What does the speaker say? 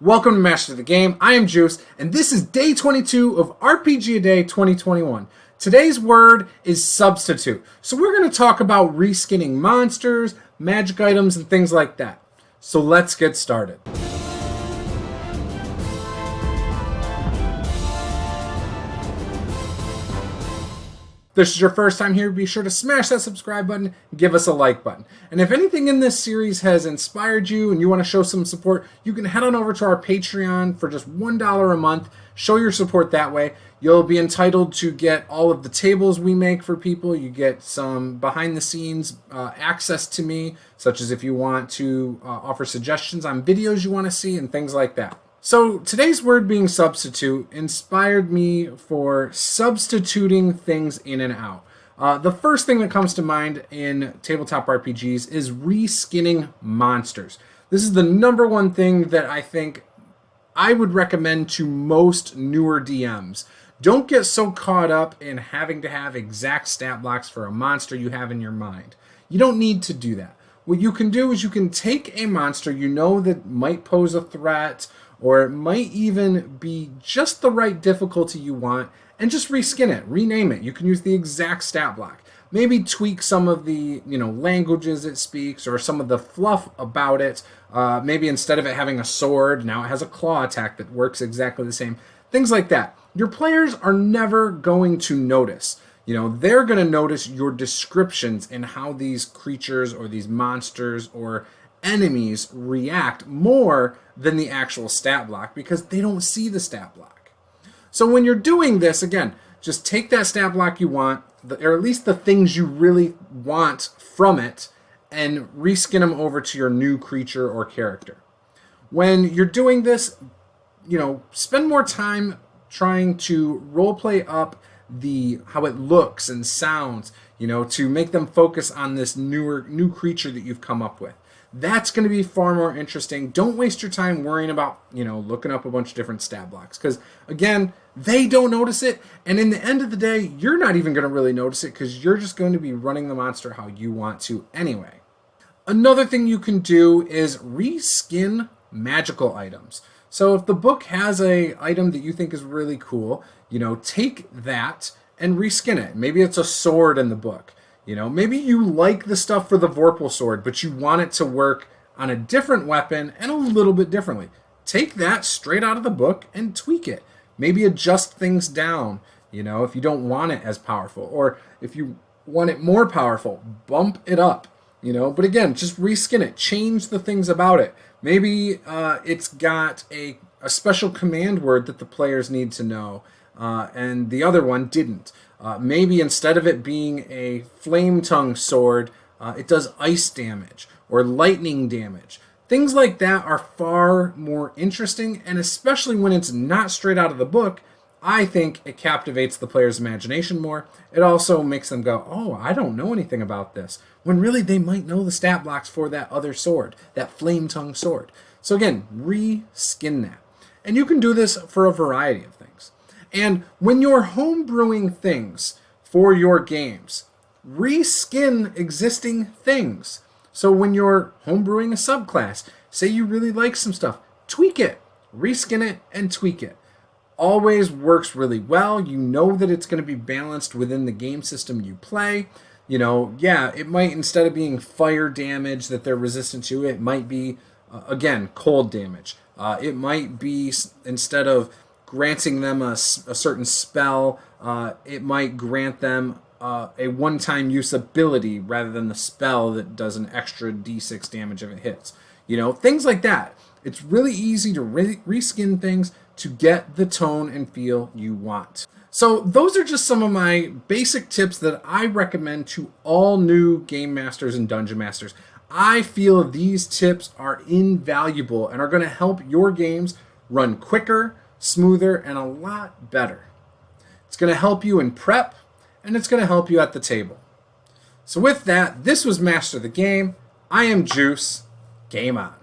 Welcome to Master of the Game. I am Juice, and this is day 22 of RPG A Day 2021. Today's word is substitute. So we're going to talk about reskinning monsters, magic items, and things like that. So let's get started. If this is your first time here, be sure to smash that subscribe button and give us a like button. And if anything in this series has inspired you and you want to show some support, you can head on over to our Patreon for just $1 a month. Show your support that way. You'll be entitled to get all of the tables we make for people. You get some behind the scenes access to me, such as if you want to offer suggestions on videos you want to see and things like that. So today's word being substitute inspired me for substituting things in and out. The first thing that comes to mind in tabletop RPGs is reskinning monsters. This is the number one thing that I think I would recommend to most newer DMs. Don't get so caught up in having to have exact stat blocks for a monster you have in your mind. You don't need to do that. What you can do is you can take a monster you know that might pose a threat, or it might even be just the right difficulty you want, and just reskin it, rename it. You can use the exact stat block. Maybe tweak some of the languages it speaks, or some of the fluff about it. Maybe instead of it having a sword, now it has a claw attack that works exactly the same. Things like that. Your players are never going to notice. They're going to notice your descriptions and how these creatures or these monsters or enemies react more than the actual stat block, because they don't see the stat block. So when you're doing this, again, just take that stat block you want, or at least the things you really want from it, and reskin them over to your new creature or character. When you're doing this, spend more time trying to roleplay up how it looks and sounds, to make them focus on this new creature that you've come up with. That's going to be far more interesting. Don't waste your time worrying about, looking up a bunch of different stat blocks. Because, again, they don't notice it. And in the end of the day, you're not even going to really notice it, because you're just going to be running the monster how you want to anyway. Another thing you can do is reskin magical items. So if the book has an item that you think is really cool, take that and reskin it. Maybe it's a sword in the book. Maybe you like the stuff for the Vorpal sword, but you want it to work on a different weapon and a little bit differently. Take that straight out of the book and tweak it. Maybe adjust things down, if you don't want it as powerful. Or if you want it more powerful, bump it up, But again, just reskin it. Change the things about it. Maybe it's got a special command word that the players need to know, and the other one didn't. Maybe instead of it being a flame tongue sword, it does ice damage or lightning damage. Things like that are far more interesting, and especially when it's not straight out of the book, I think it captivates the player's imagination more. It also makes them go, oh, I don't know anything about this, when really they might know the stat blocks for that other sword, that flame tongue sword. So again, reskin that. And you can do this for a variety of things. And when you're homebrewing things for your games, reskin existing things. So when you're homebrewing a subclass, say you really like some stuff, tweak it, reskin it, and tweak it. Always works really well. You know that it's going to be balanced within the game system you play. It might, instead of being fire damage that they're resistant to, it might be, again, cold damage. It might be, instead of granting them a certain spell, it might grant them a one-time use ability rather than the spell that does an extra d6 damage if it hits. Things like that. It's really easy to reskin things to get the tone and feel you want. So those are just some of my basic tips that I recommend to all new game masters and dungeon masters. I feel these tips are invaluable and are going to help your games run quicker, smoother, and a lot better. It's going to help you in prep, and it's going to help you at the table. So with that, this was Master of the Game. I am Juice. Game on.